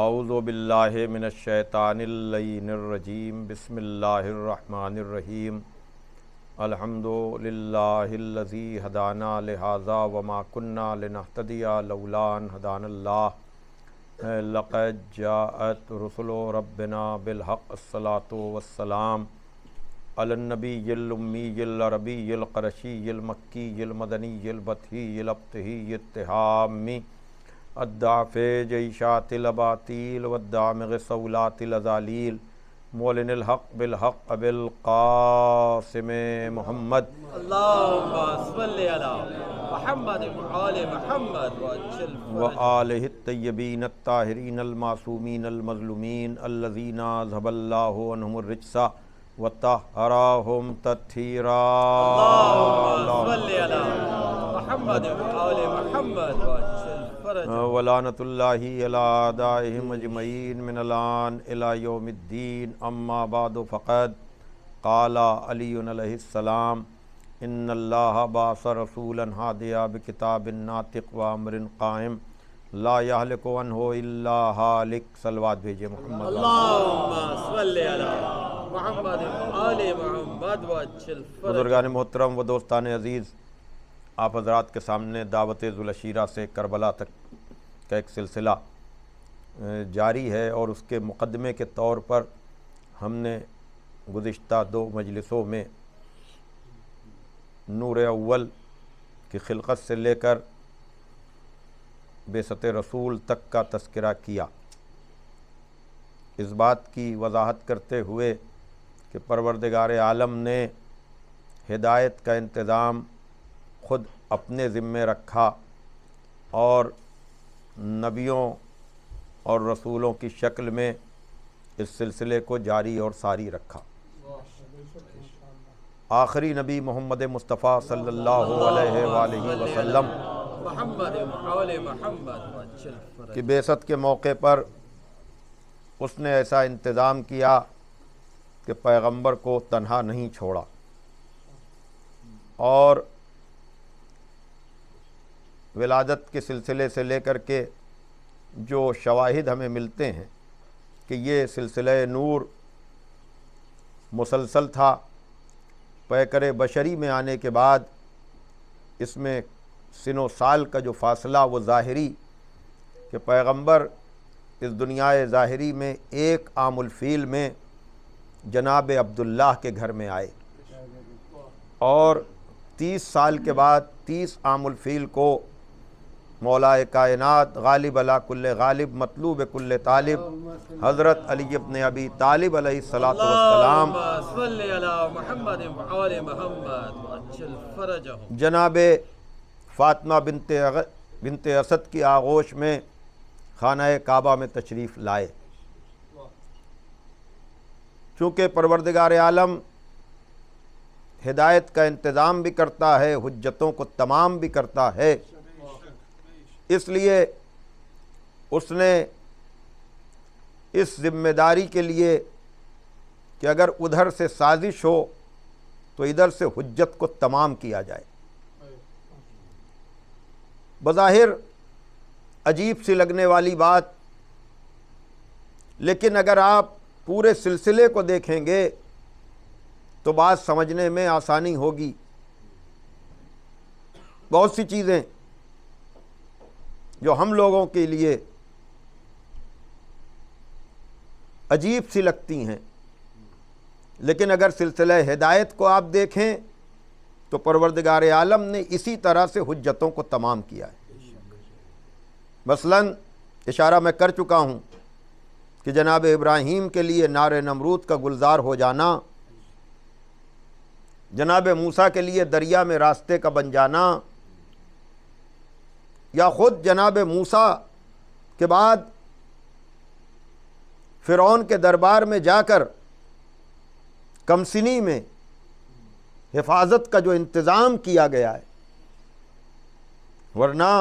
اعوذ باللہ من الشیطان اللعین الرجیم بسم اللہ الرحمن الرحیم الحمد للہ الذی ہدانا لہذا وما کننا لنہتدی لولا ان ہدانا اللہ لقد جاءت رسل ربنا بالحق الصلاۃ والسلام علی النبی الامی العربی القرشی المکی المدنی البطحی الابتحی التہامی الدافع جیشات الاباطیل والدامغ صولات الازالیل مولن الحق بالحق بالقاسم محمد اللہم صلی علی محمد وآل محمد وآلہ الطیبین الطاہرین المعصومین المظلومین الذین اذھب اللہ عنہم الرجس وطہرہم تطہیرا اللہم صلی علی محمد وآل محمد ولعنۃ اللہ علی اعدائہم اجمعین من الآن الی یوم الدین اما بعد فقد قال علی علیہ السلام ان اللہ بعث رسولا ہادیا بکتاب ناطق وامر قائم لا یہلک عنہ الا ہالک۔ صلوات بھیجے محمد۔ اللہم صلی علی محمد وآل محمد بزرگان محترم و دوستان عزیز، آپ حضرات کے سامنے دعوت ذوالعشیرہ سے کربلا تک کا ایک سلسلہ جاری ہے، اور اس کے مقدمے کے طور پر ہم نے گزشتہ 2 مجلسوں میں نور اول کی خلقت سے لے کر بعثت رسول تک کا تذکرہ کیا، اس بات کی وضاحت کرتے ہوئے کہ پروردگار عالم نے ہدایت کا انتظام خود اپنے ذمے رکھا اور نبیوں اور رسولوں کی شکل میں اس سلسلے کو جاری اور ساری رکھا۔ آخری نبی محمد مصطفیٰ صلی اللہ علیہ وآلہ وسلم کی بعثت کے موقع پر اس نے ایسا انتظام کیا کہ پیغمبر کو تنہا نہیں چھوڑا، اور ولادت کے سلسلے سے لے کر کے جو شواہد ہمیں ملتے ہیں کہ یہ سلسلہ نور مسلسل تھا، پیکر بشری میں آنے کے بعد اس میں سن و سال کا جو فاصلہ وہ ظاہری کہ پیغمبر اس دنیا ظاہری میں 1 عام الفیل میں جناب عبداللہ کے گھر میں آئے، اور 30 سال کے بعد 30 عام الفیل کو مولا کائنات غالب علی کل غالب مطلوب کل طالب حضرت علی ابن ابی طالب علیہ الصلاۃ والسلام جناب فاطمہ بنت اسد کی آغوش میں خانہ کعبہ میں تشریف لائے۔ چونکہ پروردگار عالم ہدایت کا انتظام بھی کرتا ہے، حجتوں کو تمام بھی کرتا ہے، اس لیے اس نے اس ذمہ داری کے لیے کہ اگر ادھر سے سازش ہو تو ادھر سے حجت کو تمام کیا جائے۔ بظاہر عجیب سی لگنے والی بات، لیکن اگر آپ پورے سلسلے کو دیکھیں گے تو بات سمجھنے میں آسانی ہوگی۔ بہت سی چیزیں جو ہم لوگوں کے لیے عجیب سی لگتی ہیں، لیکن اگر سلسلہ ہدایت کو آپ دیکھیں تو پروردگار عالم نے اسی طرح سے حجتوں کو تمام کیا ہے۔ مثلاً اشارہ میں کر چکا ہوں کہ جناب ابراہیم کے لیے نار نمرود کا گلزار ہو جانا، جناب موسیٰ کے لیے دریا میں راستے کا بن جانا، یا خود جناب موسیٰ کے بعد فرعون کے دربار میں جا کر کمسنی میں حفاظت کا جو انتظام کیا گیا ہے، ورنہ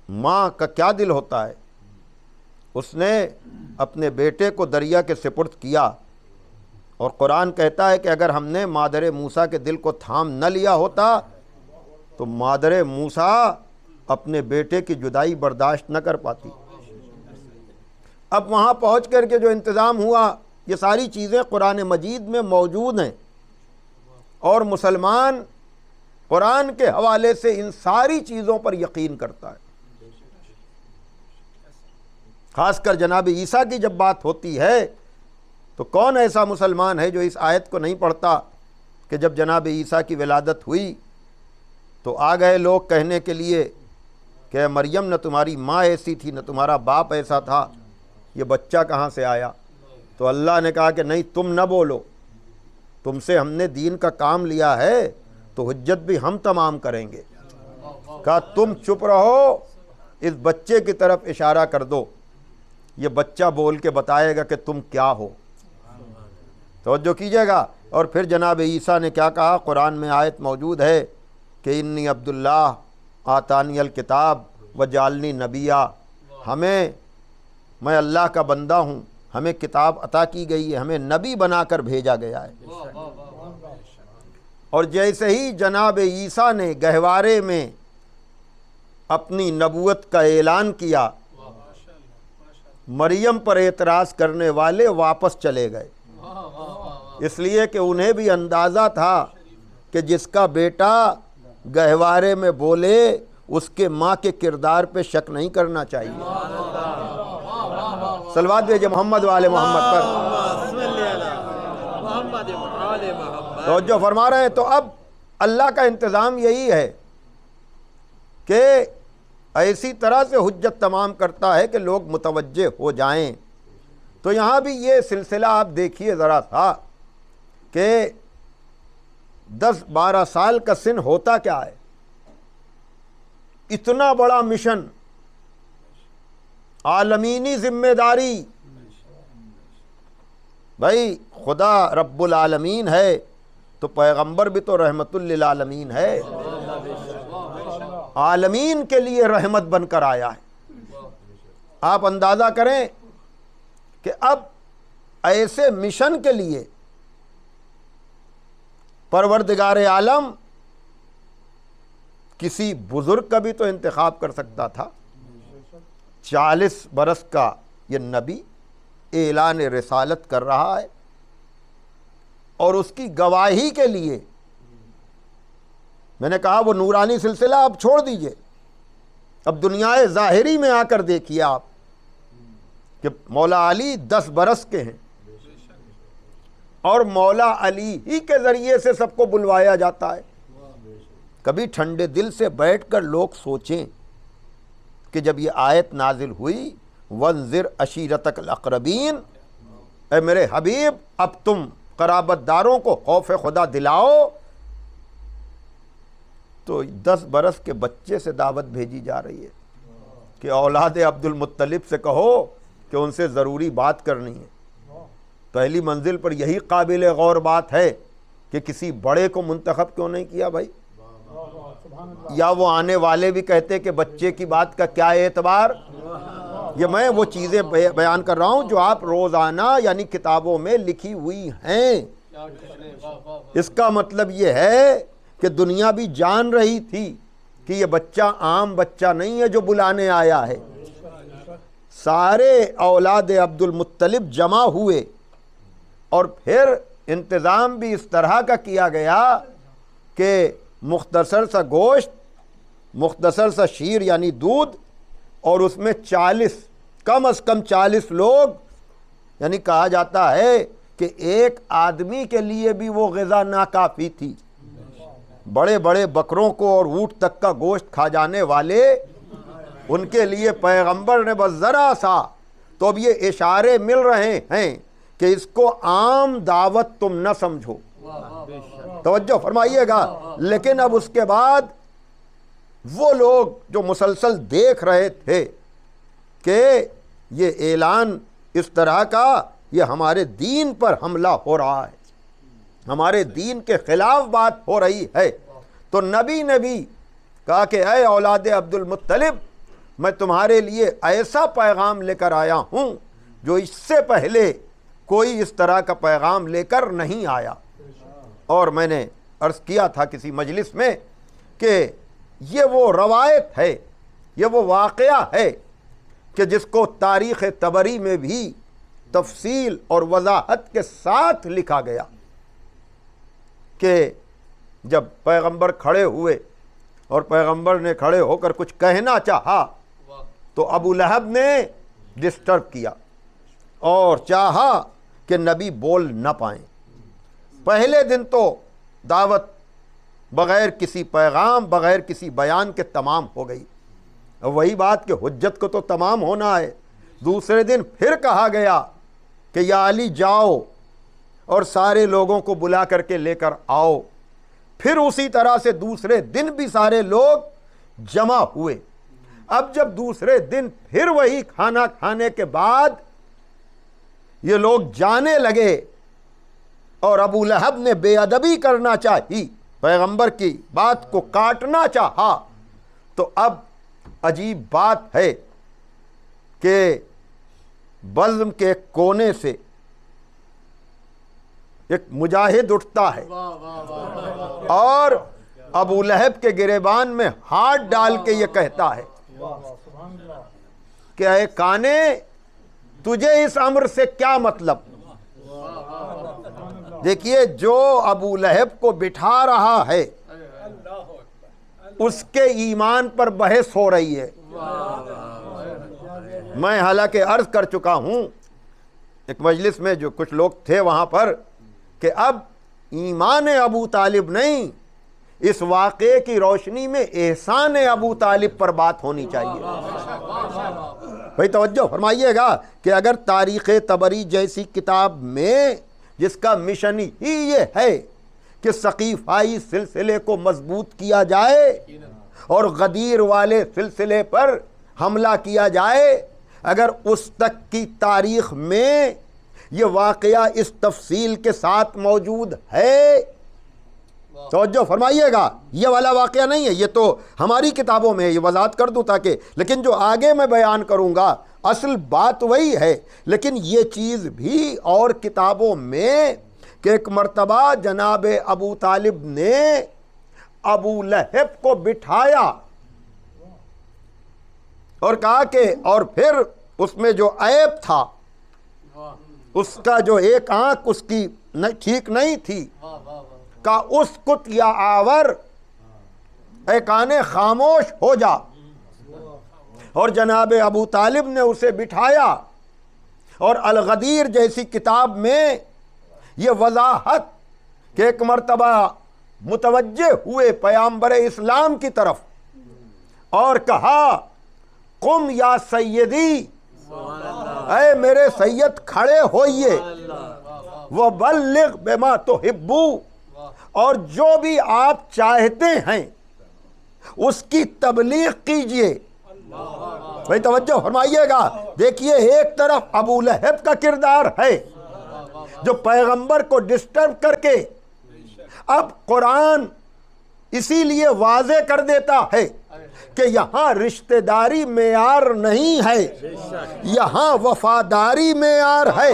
ماں کا کیا دل ہوتا ہے، اس نے اپنے بیٹے کو دریا کے سپرد کیا، اور قرآن کہتا ہے کہ اگر ہم نے مادر موسیٰ کے دل کو تھام نہ لیا ہوتا تو مادر موسیٰ اپنے بیٹے کی جدائی برداشت نہ کر پاتی۔ اب وہاں پہنچ کر کے جو انتظام ہوا، یہ ساری چیزیں قرآن مجید میں موجود ہیں، اور مسلمان قرآن کے حوالے سے ان ساری چیزوں پر یقین کرتا ہے۔ خاص کر جناب عیسیٰ کی جب بات ہوتی ہے تو کون ایسا مسلمان ہے جو اس آیت کو نہیں پڑھتا کہ جب جناب عیسیٰ کی ولادت ہوئی تو آ گئے لوگ کہنے کے لیے کہ مریم نہ تمہاری ماں ایسی تھی نہ تمہارا باپ ایسا تھا، یہ بچہ کہاں سے آیا؟ تو اللہ نے کہا کہ نہیں، تم نہ بولو، تم سے ہم نے دین کا کام لیا ہے تو حجت بھی ہم تمام کریں گے۔ کہا تم چپ رہو، اس بچے کی طرف اشارہ کر دو، یہ بچہ بول کے بتائے گا کہ تم کیا ہو۔ توجہ کیجئے گا۔ اور پھر جناب عیسیٰ نے کیا کہا؟ قرآن میں آیت موجود ہے کہ انی عبداللہ آتانی الکتاب وجعلنی نبیہ، میں اللہ کا بندہ ہوں، ہمیں کتاب عطا کی گئی ہے، ہمیں نبی بنا کر بھیجا گیا ہے۔ اور جیسے ہی جناب عیسیٰ نے گہوارے میں اپنی نبوت کا اعلان کیا، مریم پر اعتراض کرنے والے واپس چلے گئے، اس لیے کہ انہیں بھی اندازہ تھا کہ جس کا بیٹا گہوارے میں بولے اس کے ماں کے کردار پہ شک نہیں کرنا چاہیے۔ صلوات بھیجے محمد والے محمد پر۔ تو جو فرما رہے ہیں، تو اب اللہ کا انتظام یہی ہے کہ ایسی طرح سے حجت تمام کرتا ہے کہ لوگ متوجہ ہو جائیں۔ تو یہاں بھی یہ سلسلہ آپ دیکھیے ذرا سا کہ 10-12 سال کا سن ہوتا کیا ہے؟ اتنا بڑا مشن، عالمینی ذمہ داری، بھائی خدا رب العالمین ہے تو پیغمبر بھی تو رحمت للعالمین ہے، عالمین کے لیے رحمت بن کر آیا ہے۔ آپ اندازہ کریں کہ اب ایسے مشن کے لیے پروردگار عالم کسی بزرگ کا بھی تو انتخاب کر سکتا تھا۔ 40 برس کا یہ نبی اعلان رسالت کر رہا ہے، اور اس کی گواہی کے لیے میں نے کہا وہ نورانی سلسلہ اب چھوڑ دیجئے، اب دنیا ظاہری میں آ کر دیکھیے آپ کہ مولا علی 10 برس کے ہیں، اور مولا علی ہی کے ذریعے سے سب کو بلوایا جاتا ہے۔ کبھی ٹھنڈے دل سے بیٹھ کر لوگ سوچیں کہ جب یہ آیت نازل ہوئی وَانذِرْ عَشِیرَتَکَ الْأَقْرَبِینَ، اے میرے حبیب اب تم قرابت داروں کو خوف خدا دلاؤ، تو 10 برس کے بچے سے دعوت بھیجی جا رہی ہے کہ اولاد عبد المطلب سے کہو کہ ان سے ضروری بات کرنی ہے۔ پہلی منزل پر یہی قابل غور بات ہے کہ کسی بڑے کو منتخب کیوں نہیں کیا بھائی؟ یا وہ آنے والے بھی کہتے کہ بچے کی بات کا کیا اعتبار؟ یہ میں وہ چیزیں بیان کر رہا ہوں جو آپ روزانہ یعنی کتابوں میں لکھی ہوئی ہیں۔ اس کا مطلب یہ ہے کہ دنیا بھی جان رہی تھی کہ یہ بچہ عام بچہ نہیں ہے جو بلانے آیا ہے۔ سارے اولاد عبد المطلب جمع ہوئے، اور پھر انتظام بھی اس طرح کا کیا گیا کہ مختصر سا گوشت، مختصر سا شیر یعنی دودھ، اور اس میں 40 کم از کم 40 لوگ، یعنی کہا جاتا ہے کہ ایک آدمی کے لیے بھی وہ غذا ناکافی تھی۔ بڑے بڑے بکروں کو اور اونٹ تک کا گوشت کھا جانے والے، ان کے لیے پیغمبر نے بس ذرا سا، تو اب یہ اشارے مل رہے ہیں کہ اس کو عام دعوت تم نہ سمجھو، توجہ فرمائیے گا۔ لیکن اب اس کے بعد وہ لوگ جو مسلسل دیکھ رہے تھے کہ یہ اعلان اس طرح کا، یہ ہمارے دین پر حملہ ہو رہا ہے، ہمارے دین کے خلاف بات ہو رہی ہے، تو نبی نے بھی کہا کہ اے اولاد عبد المطلب، میں تمہارے لیے ایسا پیغام لے کر آیا ہوں جو اس سے پہلے کوئی اس طرح کا پیغام لے کر نہیں آیا۔ اور میں نے عرض کیا تھا کسی مجلس میں کہ یہ وہ روایت ہے، یہ وہ واقعہ ہے کہ جس کو تاریخ طبری میں بھی تفصیل اور وضاحت کے ساتھ لکھا گیا کہ جب پیغمبر کھڑے ہوئے اور پیغمبر نے کھڑے ہو کر کچھ کہنا چاہا تو ابو لہب نے ڈسٹرب کیا اور چاہا کہ نبی بول نہ پائیں۔ پہلے دن تو دعوت بغیر کسی پیغام، بغیر کسی بیان کے تمام ہو گئی، وہی بات کہ حجت کو تو تمام ہونا ہے۔ دوسرے دن پھر کہا گیا کہ یا علی جاؤ اور سارے لوگوں کو بلا کر کے لے کر آؤ۔ پھر اسی طرح سے دوسرے دن بھی سارے لوگ جمع ہوئے۔ اب جب دوسرے دن پھر وہی کھانا کھانے کے بعد یہ لوگ جانے لگے اور ابو لہب نے بے ادبی کرنا چاہی، پیغمبر کی بات کو کاٹنا چاہا، تو اب عجیب بات ہے کہ بزم کے کونے سے ایک مجاہد اٹھتا ہے اور ابو لہب کے گریبان میں ہاتھ ڈال کے یہ کہتا ہے کہ اے کانے، تجھے اس امر سے کیا مطلب؟ دیکھیے، جو ابو لہب کو بٹھا رہا ہے اس کے ایمان پر بحث ہو رہی ہے۔ میں حالانکہ عرض کر چکا ہوں ایک مجلس میں جو کچھ لوگ تھے وہاں پر کہ اب ایمان ابو طالب نہیں، اس واقعے کی روشنی میں احسان ابو طالب پر بات ہونی چاہیے۔ بھائی توجہ فرمائیے گا کہ اگر تاریخ طبری جیسی کتاب میں جس کا مشن ہی یہ ہے کہ ثقیفائی سلسلے کو مضبوط کیا جائے اور غدیر والے سلسلے پر حملہ کیا جائے، اگر اس تک کی تاریخ میں یہ واقعہ اس تفصیل کے ساتھ موجود ہے، توجہ فرمائیے گا، یہ والا واقعہ نہیں ہے، یہ تو ہماری کتابوں میں، یہ وضاحت کر دوں تاکہ، لیکن جو آگے میں بیان کروں گا اصل بات وہی ہے، لیکن یہ چیز بھی اور کتابوں میں کہ ایک مرتبہ جناب ابو طالب نے ابو لہب کو بٹھایا اور کہا کہ، اور پھر اس میں جو عیب تھا، اس کا جو ایک آنکھ اس کی ٹھیک نہیں تھی، کا اسکت یا آور، اے کانے خاموش ہو جا، اور جناب ابو طالب نے اسے بٹھایا اور الغدیر جیسی کتاب میں یہ وضاحت کہ ایک مرتبہ متوجہ ہوئے پیامبر اسلام کی طرف اور کہا قم یا سیدی، اے میرے سید کھڑے ہوئیے، وبلغ بما تحبو، اور جو بھی آپ چاہتے ہیں اس کی تبلیغ کیجئے۔ بھائی توجہ فرمائیے گا، دیکھیے ایک طرف ابو لہب کا کردار ہے جو پیغمبر کو ڈسٹرب کر کے، اب قرآن اسی لیے واضح کر دیتا ہے کہ یہاں رشتہ داری معیار نہیں ہے، یہاں وفاداری معیار ہے۔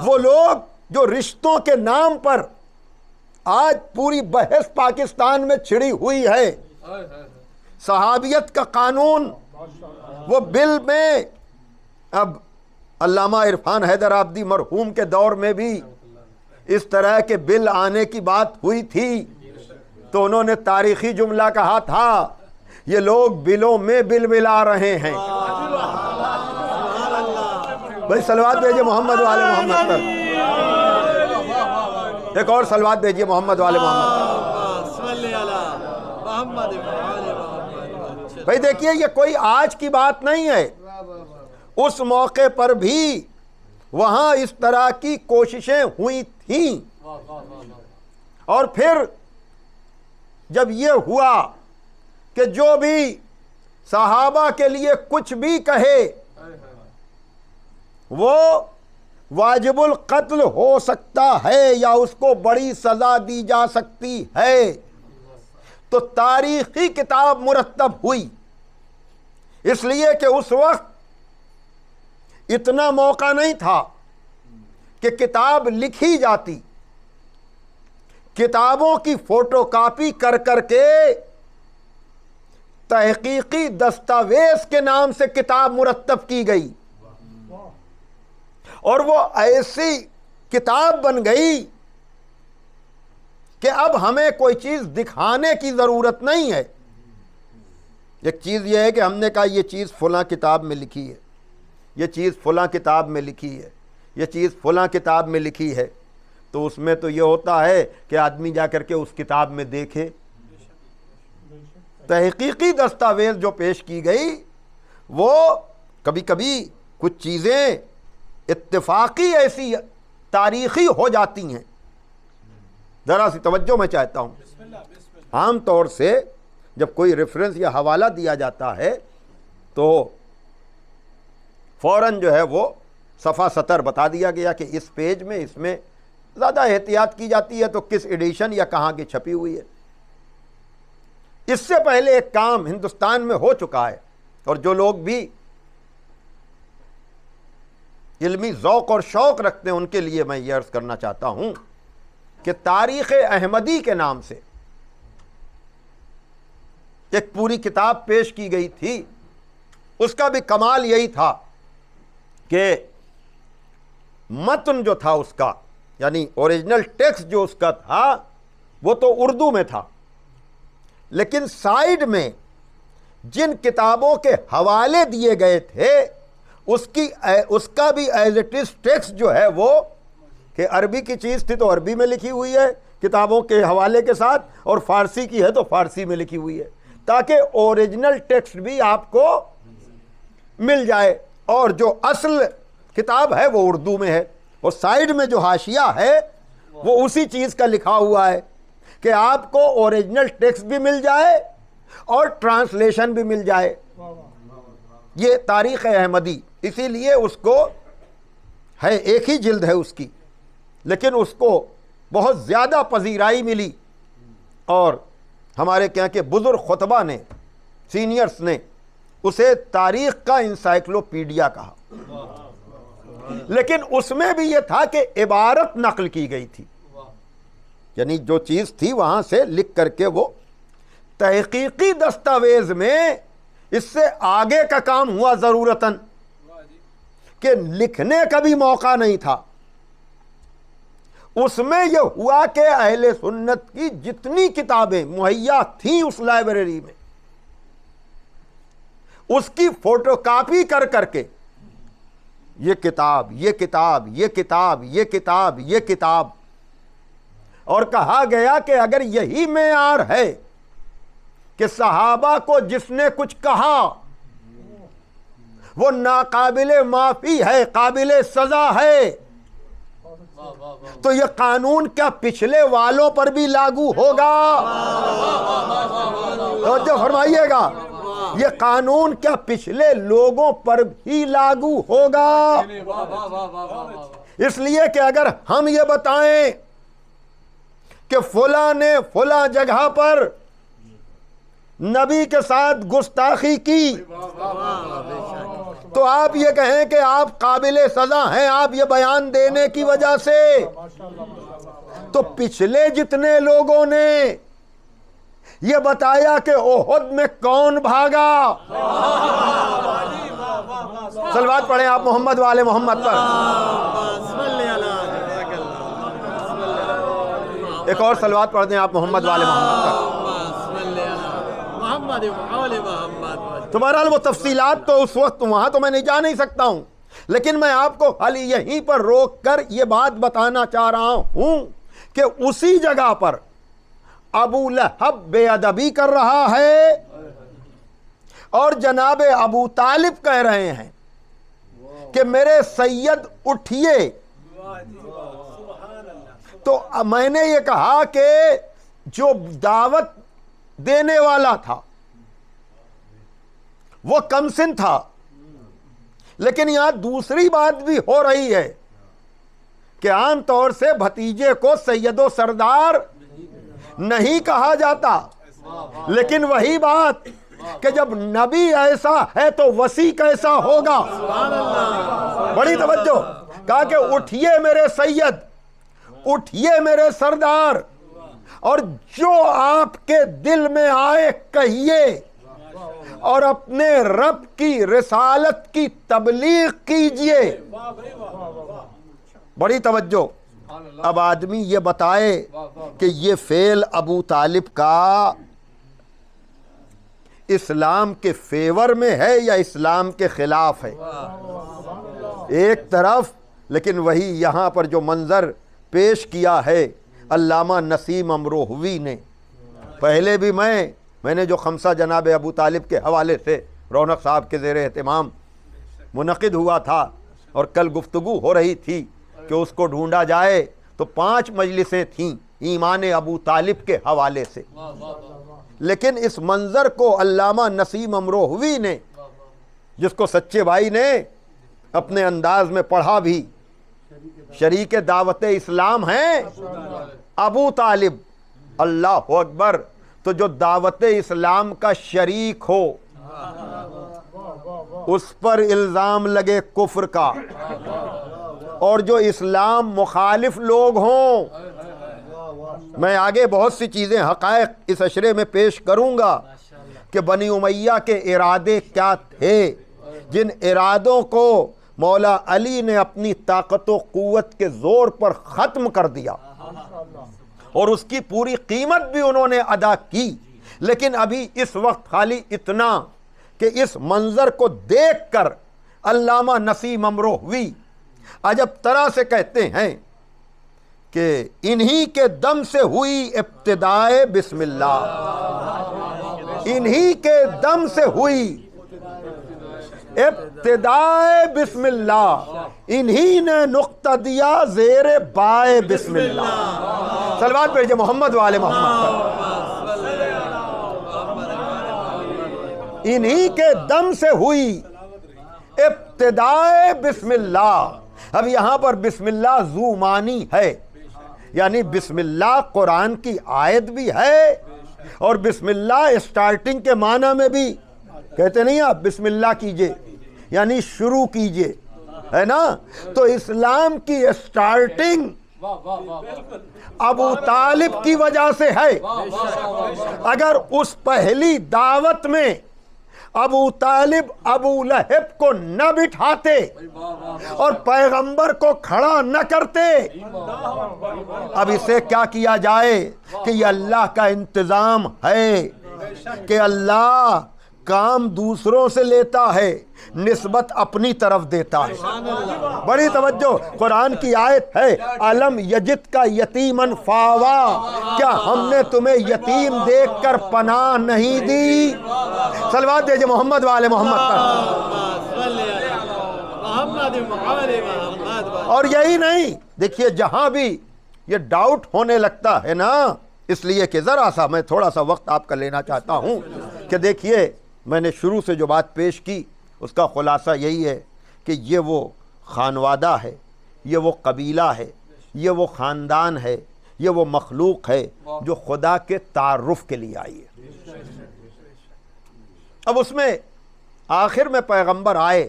وہ لوگ جو رشتوں کے نام پر آج پوری بحث پاکستان میں چھڑی ہوئی ہے، صحابیت کا قانون، وہ بل میں، اب علامہ عرفان حیدر آبادی مرحوم کے دور میں بھی اس طرح کے بل آنے کی بات ہوئی تھی تو انہوں نے تاریخی جملہ کہا تھا یہ لوگ بلوں میں بل ملا رہے ہیں۔ بھائی صلوات بھیجئے محمد والے محمد پر، ایک اور صلوات بھیجئے محمد والے محمد۔ بھائی دیکھیے یہ کوئی آج کی بات نہیں ہے، اس موقع پر بھی وہاں اس طرح کی کوششیں ہوئی تھیں، اور پھر جب یہ ہوا کہ جو بھی صحابہ کے لیے کچھ بھی کہے وہ واجب القتل ہو سکتا ہے یا اس کو بڑی سزا دی جا سکتی ہے، تو تاریخی کتاب مرتب ہوئی، اس لیے کہ اس وقت اتنا موقع نہیں تھا کہ کتاب لکھی جاتی، کتابوں کی فوٹو کاپی کر کر کے تحقیقی دستاویز کے نام سے کتاب مرتب کی گئی، اور وہ ایسی کتاب بن گئی کہ اب ہمیں کوئی چیز دکھانے کی ضرورت نہیں ہے۔ ایک چیز یہ ہے کہ ہم نے کہا یہ چیز فلاں کتاب میں لکھی ہے، یہ چیز فلاں کتاب میں لکھی ہے، یہ چیز فلاں کتاب میں لکھی ہے، تو اس میں تو یہ ہوتا ہے کہ آدمی جا کر کے اس کتاب میں دیکھے۔ تحقیقی دستاویز جو پیش کی گئی وہ کبھی کبھی کچھ چیزیں اتفاقی ایسی تاریخی ہو جاتی ہیں۔ ذرا سی توجہ میں چاہتا ہوں، عام طور سے جب کوئی ریفرنس یا حوالہ دیا جاتا ہے تو فوراً جو ہے وہ صفحہ سطر بتا دیا گیا کہ اس پیج میں، اس میں زیادہ احتیاط کی جاتی ہے تو کس ایڈیشن یا کہاں کی چھپی ہوئی ہے۔ اس سے پہلے ایک کام ہندوستان میں ہو چکا ہے، اور جو لوگ بھی علمی ذوق اور شوق رکھتے ہیں ان کے لیے میں یہ عرض کرنا چاہتا ہوں کہ تاریخ احمدی کے نام سے ایک پوری کتاب پیش کی گئی تھی۔ اس کا بھی کمال یہی تھا کہ متن جو تھا اس کا، یعنی اوریجنل ٹیکسٹ جو اس کا تھا وہ تو اردو میں تھا، لیکن سائیڈ میں جن کتابوں کے حوالے دیے گئے تھے اس کا بھی ایز اٹ از ٹیکسٹ جو ہے وہ کہ عربی کی چیز تھی تو عربی میں لکھی ہوئی ہے کتابوں کے حوالے کے ساتھ، اور فارسی کی ہے تو فارسی میں لکھی ہوئی ہے، تاکہ اوریجنل ٹیکسٹ بھی آپ کو مل جائے، اور جو اصل کتاب ہے وہ اردو میں ہے، اور سائیڈ میں جو حاشیہ ہے وہ اسی چیز کا لکھا ہوا ہے کہ آپ کو اوریجنل ٹیکسٹ بھی مل جائے اور ٹرانسلیشن بھی مل جائے۔ یہ تاریخ احمدی، اسی لیے اس کو ہے ایک ہی جلد ہے اس کی، لیکن اس کو بہت زیادہ پذیرائی ملی، اور ہمارے کیا کہ بزرگ خطبہ نے، سینئرز نے اسے تاریخ کا انسائکلوپیڈیا کہا، لیکن اس میں بھی یہ تھا کہ عبارت نقل کی گئی تھی، یعنی جو چیز تھی وہاں سے لکھ کر کے وہ تحقیقی دستاویز میں اس سے آگے کا کام ہوا ضرورتاً کہ لکھنے کا بھی موقع نہیں تھا۔ اس میں یہ ہوا کہ اہل سنت کی جتنی کتابیں مہیا تھیں اس لائبریری میں، اس کی فوٹو کاپی کر کر کے یہ کتاب، یہ کتاب، یہ کتاب، یہ کتاب، یہ کتاب، اور کہا گیا کہ اگر یہی معیار ہے کہ صحابہ کو جس نے کچھ کہا وہ ناقابل معافی ہے، قابل سزا ہے، تو یہ قانون کیا پچھلے والوں پر بھی لاگو ہوگا؟ توجہ فرمائیے گا، یہ قانون کیا پچھلے لوگوں پر بھی لاگو ہوگا؟ اس لیے کہ اگر ہم یہ بتائیں کہ فلاں نے فلاں جگہ پر نبی کے ساتھ گستاخی کی تو آپ یہ کہیں کہ آپ قابل سزا ہیں آپ یہ بیان دینے کی وجہ سے، تو پچھلے جتنے لوگوں نے یہ بتایا کہ احد میں کون بھاگا، صلوات پڑھیں آپ محمد والے محمد پر، ایک اور صلوات پڑھ دیں آپ محمد والے محمد پر۔ تو بہرحال وہ تفصیلات تو اس وقت وہاں تو میں نہیں جا نہیں سکتا ہوں، لیکن میں آپ کو خالی یہیں پر روک کر یہ بات بتانا چاہ رہا ہوں کہ اسی جگہ پر ابو لہب بے ادبی کر رہا ہے اور جناب ابو طالب کہہ رہے ہیں کہ میرے سید اٹھیے، تو میں نے یہ کہا کہ جو دعوت دینے والا تھا وہ کم سن تھا، لیکن یہاں دوسری بات بھی ہو رہی ہے کہ عام طور سے بھتیجے کو سید و سردار نہیں کہا جاتا، لیکن وہی بات کہ جب نبی ایسا ہے تو وسیع کیسا ہوگا۔ بڑی توجہ، کہا کہ اٹھیے میرے سید، اٹھیے میرے سردار، اور جو آپ کے دل میں آئے کہیے، اور اپنے رب کی رسالت کی تبلیغ کیجئے۔ بڑی توجہ۔ اب آدمی یہ بتائے کہ یہ فعل ابو طالب کا اسلام کے فیور میں ہے یا اسلام کے خلاف ہے؟ ایک طرف، لیکن وہی یہاں پر جو منظر پیش کیا ہے علامہ نسیم امروہوی نے، پہلے بھی میں نے جو خمسہ جناب ابو طالب کے حوالے سے رونق صاحب کے زیر اہتمام منعقد ہوا تھا، اور کل گفتگو ہو رہی تھی کہ اس کو ڈھونڈا جائے تو 5 مجلسیں تھیں ایمان ابو طالب کے حوالے سے، لیکن اس منظر کو علامہ نسیم امروہوی نے، جس کو سچے بھائی نے اپنے انداز میں پڑھا بھی، شریک دعوت اسلام ہیں ابو طالب، اللہ اکبر، تو جو دعوت اسلام کا شریک ہو اس پر الزام لگے کفر کا، اور جو اسلام مخالف لوگ ہوں، میں آگے بہت سی چیزیں حقائق اس اشرے میں پیش کروں گا کہ بنی امیہ کے ارادے کیا تھے، جن ارادوں کو مولا علی نے اپنی طاقت و قوت کے زور پر ختم کر دیا، اور اس کی پوری قیمت بھی انہوں نے ادا کی۔ لیکن ابھی اس وقت خالی اتنا کہ اس منظر کو دیکھ کر علامہ نسیم امروہوی عجب طرح سے کہتے ہیں کہ انہی کے دم سے ہوئی ابتدائے بسم اللہ، انہی کے دم سے ہوئی ابتدائے بسم اللہ، انہی نے نقطہ دیا زیر بائے بسم اللہ۔ صلوات بھیجئے محمد والے محمد پر۔ انہی کے دم سے ہوئی ابتدائے بسم اللہ۔ اب یہاں پر بسم اللہ ذو معنی ہے، یعنی بسم اللہ قرآن کی آیت بھی ہے، اور بسم اللہ اسٹارٹنگ کے معنی میں بھی کہتے نہیں آپ بسم اللہ کیجئے یعنی شروع کیجئے، ہے نا؟ تو اسلام کی اسٹارٹنگ ابو طالب کی وجہ سے ہے۔ اگر اس پہلی دعوت میں ابو طالب ابو لہب کو نہ بٹھاتے اور پیغمبر کو کھڑا نہ کرتے، اب اسے کیا کیا جائے کہ یہ اللہ کا انتظام ہے کہ اللہ کام دوسروں سے لیتا ہے، نسبت اپنی طرف دیتا ہے۔ بڑی توجہ، قرآن کی آیت ہے الم یجد کا یتیمن فاوا، کیا ہم نے تمہیں یتیم دیکھ کر پناہ نہیں دی؟ صلوات دیجئے محمد والے محمد پر۔ اور یہی نہیں، دیکھیے جہاں بھی یہ ڈاؤٹ ہونے لگتا ہے نا، اس لیے کہ ذرا سا میں تھوڑا سا وقت آپ کا لینا چاہتا ہوں کہ دیکھیے میں نے شروع سے جو بات پیش کی اس کا خلاصہ یہی ہے کہ یہ وہ خانوادہ ہے، یہ وہ قبیلہ ہے، یہ وہ خاندان ہے، یہ وہ مخلوق ہے جو خدا کے تعارف کے لیے آئی ہے۔ اب اس میں آخر میں پیغمبر آئے،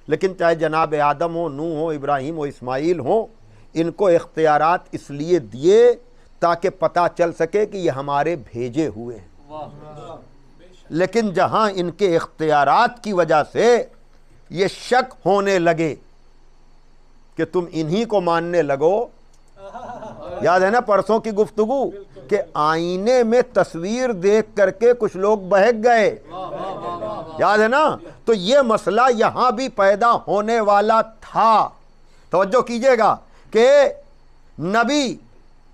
لیکن چاہے جناب آدم ہو، نوح ہو، ابراہیم ہو، اسماعیل ہو، ان کو اختیارات اس لیے دیے تاکہ پتہ چل سکے کہ یہ ہمارے بھیجے ہوئے ہیں۔ لیکن جہاں ان کے اختیارات کی وجہ سے یہ شک ہونے لگے کہ تم انہی کو ماننے لگو، یاد ہے نا پرسوں کی گفتگو کہ آئینے میں تصویر دیکھ کر کے کچھ لوگ بہک گئے، یاد ہے نا؟ تو یہ مسئلہ یہاں بھی پیدا ہونے والا تھا۔ توجہ کیجئے گا کہ نبی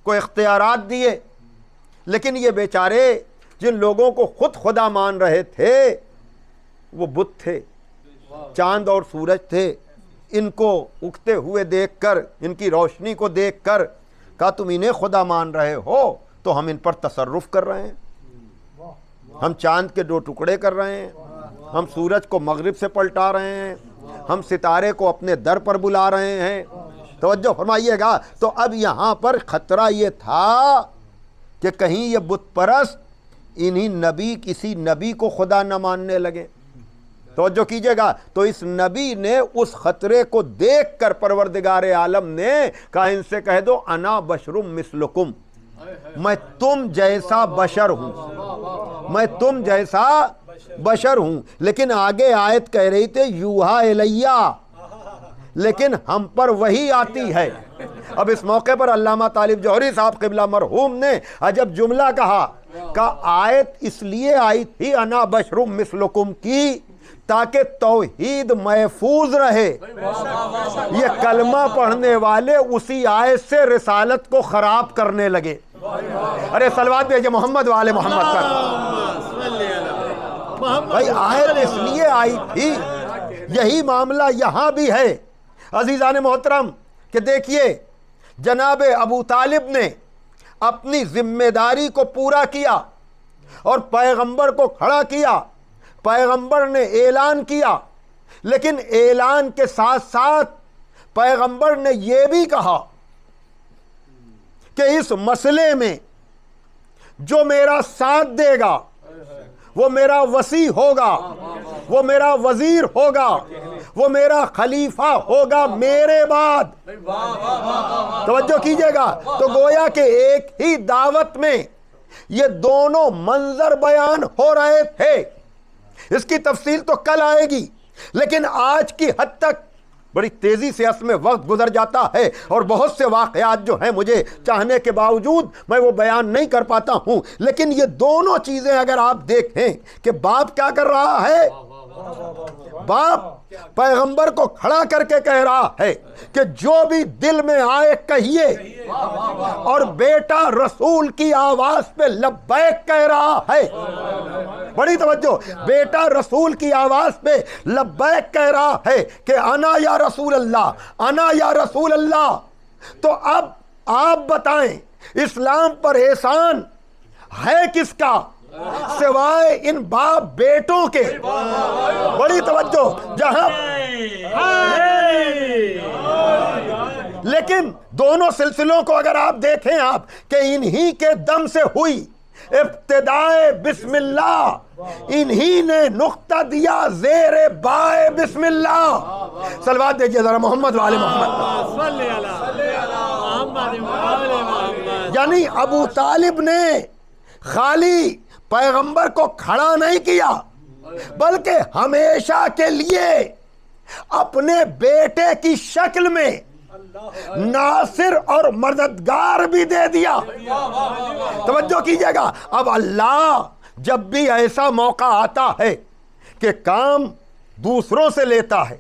کو اختیارات دیے، لیکن یہ بیچارے جن لوگوں کو خود خدا مان رہے تھے وہ بت تھے، چاند اور سورج تھے، ان کو اگتے ہوئے دیکھ کر، ان کی روشنی کو دیکھ کر کہا تم انہیں خدا مان رہے ہو تو ہم ان پر تصرف کر رہے ہیں، ہم چاند کے 2 ٹکڑے کر رہے ہیں، ہم سورج کو مغرب سے پلٹا رہے ہیں، ہم ستارے کو اپنے در پر بلا رہے ہیں۔ توجہ فرمائیے گا، تو اب یہاں پر خطرہ یہ تھا کہ کہیں یہ بت پرست انہی نبی کسی نبی کو خدا نہ ماننے لگے۔ توجہ کیجئے گا، تو اس نبی نے اس خطرے کو دیکھ کر پروردگار عالم نے کہا ان سے کہہ دو انا بشر مثلکم، میں تم جیسا بشر ہوں، میں تم جیسا بشر ہوں، لیکن آگے آیت کہہ رہی تھی یوحا الیہ، لیکن ہم پر وہی آتی ہے۔ اب اس موقع پر علامہ طالب جوہری صاحب قبلہ مرحوم نے عجب جملہ کہا کہ آیت اس لیے آئی تھی انا بشر مثلکم کی تاکہ توحید محفوظ رہے۔ یہ کلمہ پڑھنے والے اسی آیت سے رسالت کو خراب کرنے لگے۔ ارے صلوات بھیجے محمد والے محمد پر۔ بھائی آیت اس لیے آئی تھی، یہی معاملہ یہاں بھی ہے عزیزان محترم، کہ دیکھیے جناب ابو طالب نے اپنی ذمہ داری کو پورا کیا اور پیغمبر کو کھڑا کیا، پیغمبر نے اعلان کیا، لیکن اعلان کے ساتھ ساتھ پیغمبر نے یہ بھی کہا کہ اس مسئلے میں جو میرا ساتھ دے گا وہ میرا وصی ہوگا، وہ میرا وزیر ہوگا، وہ میرا خلیفہ ہوگا میرے بعد۔ توجہ کیجئے گا، تو گویا کہ ایک ہی دعوت میں یہ دونوں منظر بیان ہو رہے تھے۔ اس کی تفصیل تو کل آئے گی، لیکن آج کی حد تک بڑی تیزی سے اس میں وقت گزر جاتا ہے اور بہت سے واقعات جو ہیں مجھے چاہنے کے باوجود میں وہ بیان نہیں کر پاتا ہوں، لیکن یہ دونوں چیزیں اگر آپ دیکھیں کہ باپ کیا کر رہا ہے، باپ پیغمبر کو کھڑا کر کے کہہ رہا ہے کہ جو بھی دل میں آئے کہیے، اور بیٹا رسول کی آواز پہ لبیک کہہ رہا ہے۔ بڑی توجہ، بیٹا رسول کی آواز پہ لبیک کہہ رہا ہے کہ انا یا رسول اللہ، انا یا رسول اللہ۔ تو اب آپ بتائیں اسلام پر احسان ہے کس کا سوائے ان باپ بیٹوں کے؟ بڑی توجہ، جہاں لیکن دونوں سلسلوں کو اگر آپ دیکھیں آپ کہ انہی کے دم سے ہوئی ابتدائے بسم اللہ، انہی نے نقطہ دیا زیر بائے بسم اللہ۔ صلوات دیجئے ذرا محمد والے محمد۔ یعنی ابو طالب نے خالی پیغمبر کو کھڑا نہیں کیا، بلکہ ہمیشہ کے لیے اپنے بیٹے کی شکل میں ناصر اور مددگار بھی دے دیا۔ توجہ کیجئے گا، اب اللہ جب بھی ایسا موقع آتا ہے کہ کام دوسروں سے لیتا ہے،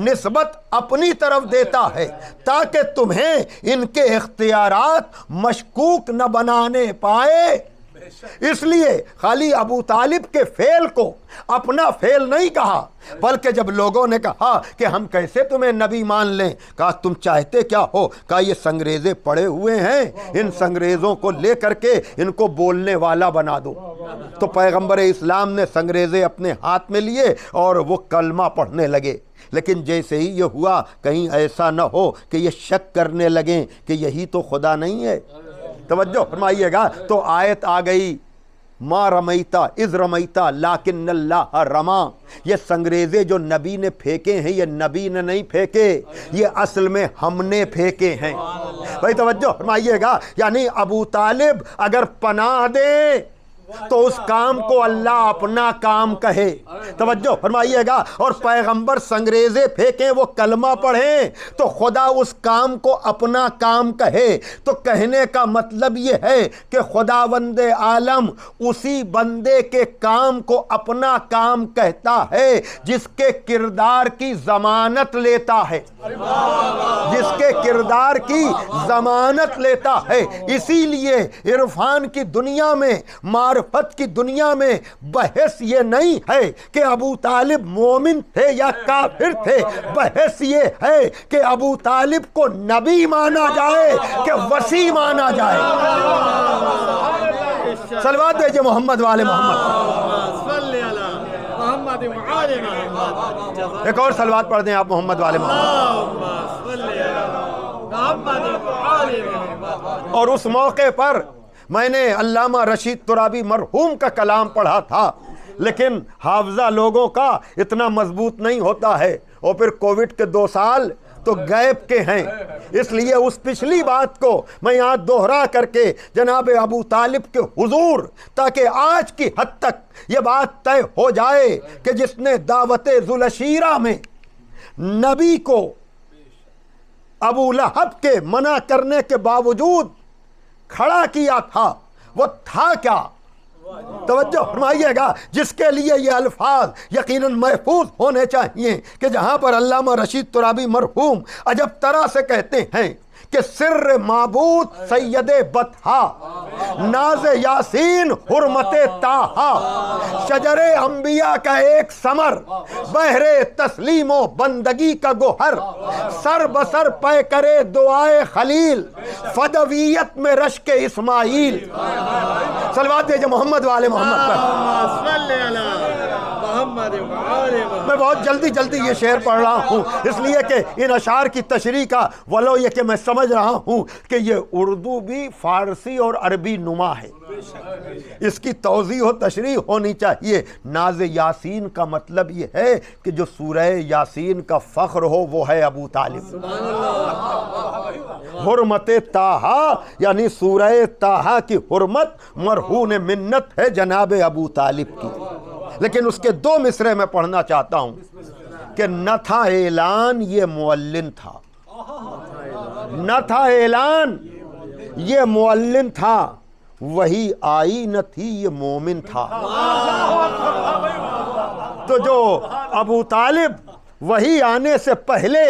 نسبت اپنی طرف دیتا ہے تاکہ تمہیں ان کے اختیارات مشکوک نہ بنانے پائے، اس لیے خالی ابو طالب کے فعل کو اپنا فعل نہیں کہا، بلکہ جب لوگوں نے کہا کہ ہم کیسے تمہیں نبی مان لیں، کہا تم چاہتے کیا ہو؟ کہا یہ سنگریزے پڑے ہوئے ہیں، ان سنگریزوں کو لے کر کے ان کو بولنے والا بنا دو۔ تو پیغمبر اسلام نے سنگریزے اپنے ہاتھ میں لیے اور وہ کلمہ پڑھنے لگے۔ لیکن جیسے ہی یہ ہوا کہیں ایسا نہ ہو کہ یہ شک کرنے لگیں کہ یہی تو خدا نہیں ہے۔ توجہ فرمائیے گا، تو آیت آ گئی ما رمیتا اذ رمیتا لیکن اللہ رما۔ یہ سنگریزے جو نبی نے پھینکے ہیں یہ نبی نے نہیں پھینکے، یہ اصل میں ہم نے پھینکے ہیں۔ بھائی توجہ فرمائیے گا، یعنی ابو طالب اگر پناہ دے تو اس کام کو اللہ اپنا کام کہے۔ توجہ فرمائیے گا، اور پیغمبر سنگریزے پھینکیں وہ کلمہ پڑھیں تو خدا اس کام کو اپنا کام کہے۔ تو کہنے کا مطلب یہ ہے کہ خداوند عالم اسی بندے کے کام کو اپنا کام کہتا ہے جس کے کردار کی ضمانت لیتا ہے، جس کے کردار کی ضمانت لیتا ہے۔ اسی لیے عرفان کی دنیا میں، معرفت کی دنیا میں بحث یہ نہیں ہے کہ ابو طالب مومن تھے یا کافر تھے، بحث یہ ہے کہ ابو طالب کو نبی مانا جائے کہ وصی مانا جائے۔ صلوات دیجئے محمد والے محمد۔ ایک اور صلوات پڑھ دیں آپ محمد والے محمد۔ اور اس موقع پر میں نے علامہ رشید ترابی مرحوم کا کلام پڑھا تھا، لیکن حافظہ لوگوں کا اتنا مضبوط نہیں ہوتا ہے، اور پھر کووڈ کے 2 سال تو غیب کے ہیں۔ اس لیے اس پچھلی بات کو میں یہاں دوہرا کر کے جناب ابو طالب کے حضور، تاکہ آج کی حد تک یہ بات طے ہو جائے کہ جس نے دعوت ذوالعشیرہ میں نبی کو ابو لہب کے منع کرنے کے باوجود کھڑا کیا تھا، وہ تھا کیا؟ توجہ فرمائیے گا، جس کے لیے یہ الفاظ یقیناً محفوظ ہونے چاہیے کہ جہاں پر علامہ رشید ترابی مرحوم عجب طرح سے کہتے ہیں کہ سر معبود سید بطحا، ناز یاسین حرمت طٰہا، شجر انبیاء کا ایک ثمر، بحر تسلیم و بندگی کا گوہر، سر بسر پے کرے دعائے خلیل، فدویت میں رشک اسماعیل۔ صلوات دیجئے محمد والے محمد پر۔ میں بہت جلدی یہ شعر پڑھ رہا ہوں اس لیے کہ ان اشعار کی تشریح کا ولو یہ کہ میں سمجھ رہا ہوں کہ یہ اردو بھی فارسی اور عربی نما ہے، اس کی توضیح و تشریح ہونی چاہیے۔ ناز یاسین کا مطلب یہ ہے کہ جو سورہ یاسین کا فخر ہو وہ ہے ابو طالب۔ حرمت طٰہا یعنی سورہ طٰہا کی حرمت مرہون منت ہے جناب ابو طالب کی۔ لیکن اس کے دو مصرے میں پڑھنا چاہتا ہوں کہ نہ تھا اعلان یہ معلن تھا، نہ تھا اعلان یہ معلن تھا، وہی آئی نہ تھی یہ مومن تھا۔ تو جو ابو طالب وہی آنے سے پہلے،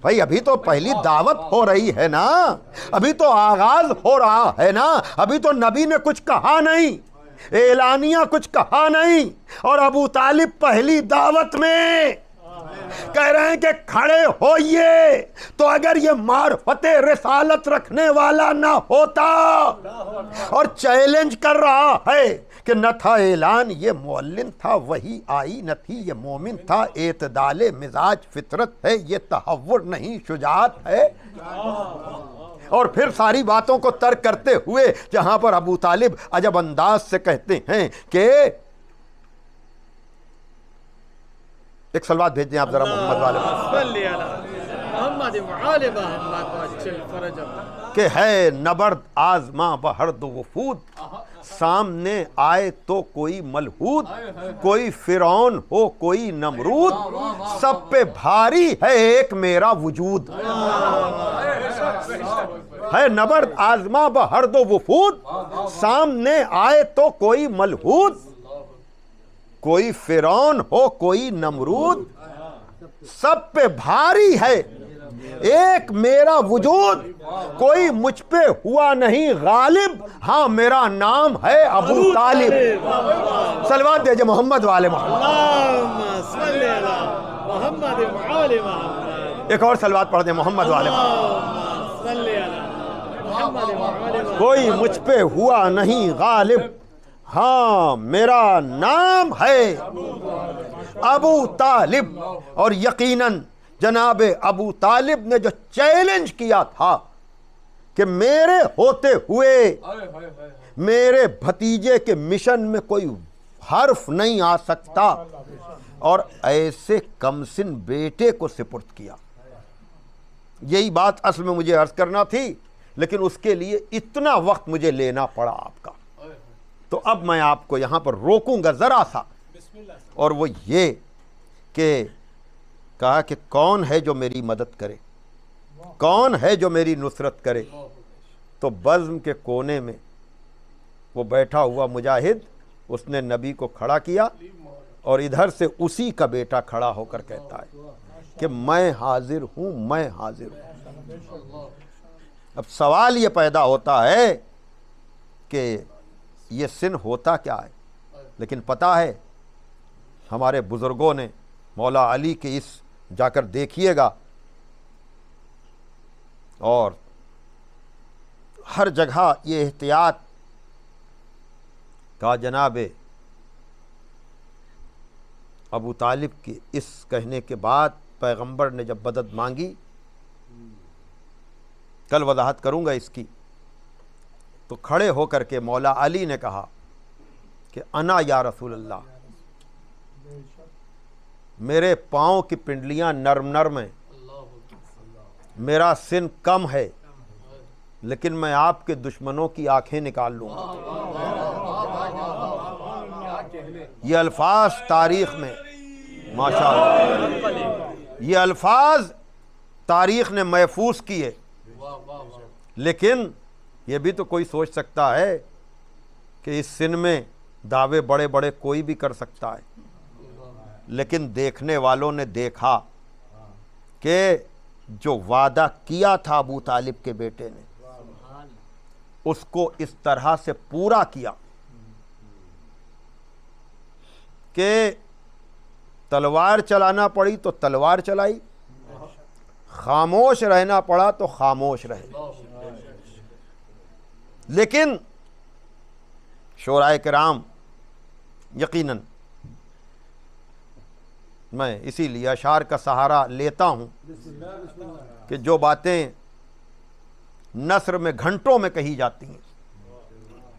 بھائی ابھی تو پہلی دعوت ہو رہی ہے نا، ابھی تو آغاز ہو رہا ہے نا، ابھی تو نبی نے کچھ کہا نہیں، اعلانیہ کچھ کہا نہیں، اور ابو طالب پہلی دعوت میں کہہ رہے ہیں کہ کھڑے ہوئیے۔ تو اگر یہ معرفت رسالت رکھنے والا نہ ہوتا اور چیلنج کر رہا ہے کہ نہ تھا اعلان یہ معلن تھا، وہی آئی نہ تھی یہ مومن تھا، اعتدال مزاج فطرت ہے یہ تحور نہیں شجاعت ہے، اور پھر ساری باتوں کو ترک کرتے ہوئے جہاں پر ابو طالب عجب انداز سے کہتے ہیں کہ ایک سلوات بھیج دیں آپ ذرا محمد والے کہ ہے نبرد آزماں بہر دو وفود، سامنے آئے تو کوئی ملحود، کوئی فرعون ہو کوئی نمرود، سب پہ بھاری ہے ایک میرا وجود۔ ہے نبرد آزماں بہر دو وفود، سامنے آئے تو کوئی ملحود، کوئی فرعون ہو کوئی نمرود، سب پہ بھاری ہے ایک میرا وجود، کوئی مجھ پہ ہوا نہیں غالب، ہاں میرا نام ہے ابو طالب۔ صلوات دیجئے محمد والے محمد۔ ایک اور صلوات پڑھ دیں محمد والے محمد۔ کوئی مجھ پہ ہوا نہیں غالب، ہاں میرا نام ہے ابو طالب۔ اور یقیناً جناب ابو طالب نے جو چیلنج کیا تھا کہ میرے ہوتے ہوئے میرے بھتیجے کے مشن میں کوئی حرف نہیں آ سکتا، اور ایسے کمسن بیٹے کو سپرد کیا۔ یہی بات اصل میں مجھے عرض کرنا تھی، لیکن اس کے لیے اتنا وقت مجھے لینا پڑا آپ کا، تو اب میں آپ کو یہاں پر روکوں گا ذرا سا، اور وہ یہ کہ کہا کہ کون ہے جو میری مدد کرے، کون ہے جو میری نصرت کرے؟ تو بزم کے کونے میں وہ بیٹھا ہوا مجاہد، اس نے نبی کو کھڑا کیا، اور ادھر سے اسی کا بیٹا کھڑا ہو کر کہتا ہے کہ میں حاضر ہوں، میں حاضر ہوں۔ اب سوال یہ پیدا ہوتا ہے کہ یہ سن ہوتا کیا ہے؟ لیکن پتہ ہے ہمارے بزرگوں نے مولا علی کے اس جا کر دیکھیے گا، اور ہر جگہ یہ احتیاط کا جناب ابو طالب کے اس کہنے کے بعد پیغمبر نے جب مدد مانگی، کل وضاحت کروں گا اس کی، تو کھڑے ہو کر کے مولا علی نے کہا کہ انا یا رسول اللہ، میرے پاؤں کی پنڈلیاں نرم نرم ہیں، میرا سن کم ہے لیکن میں آپ کے دشمنوں کی آنکھیں نکال لوں گا. یہ الفاظ تاریخ میں ماشاءاللہ یہ الفاظ تاریخ نے محفوظ کیے. لیکن یہ بھی تو کوئی سوچ سکتا ہے کہ اس سن میں دعوے بڑے بڑے کوئی بھی کر سکتا ہے. لیکن دیکھنے والوں نے دیکھا کہ جو وعدہ کیا تھا ابو طالب کے بیٹے نے اس کو اس طرح سے پورا کیا کہ تلوار چلانا پڑی تو تلوار چلائی، خاموش رہنا پڑا تو خاموش رہے. لیکن شورائے کرام یقیناً میں اسی لیے اشعار کا سہارا لیتا ہوں کہ جو باتیں نثر میں گھنٹوں میں کہی جاتی ہیں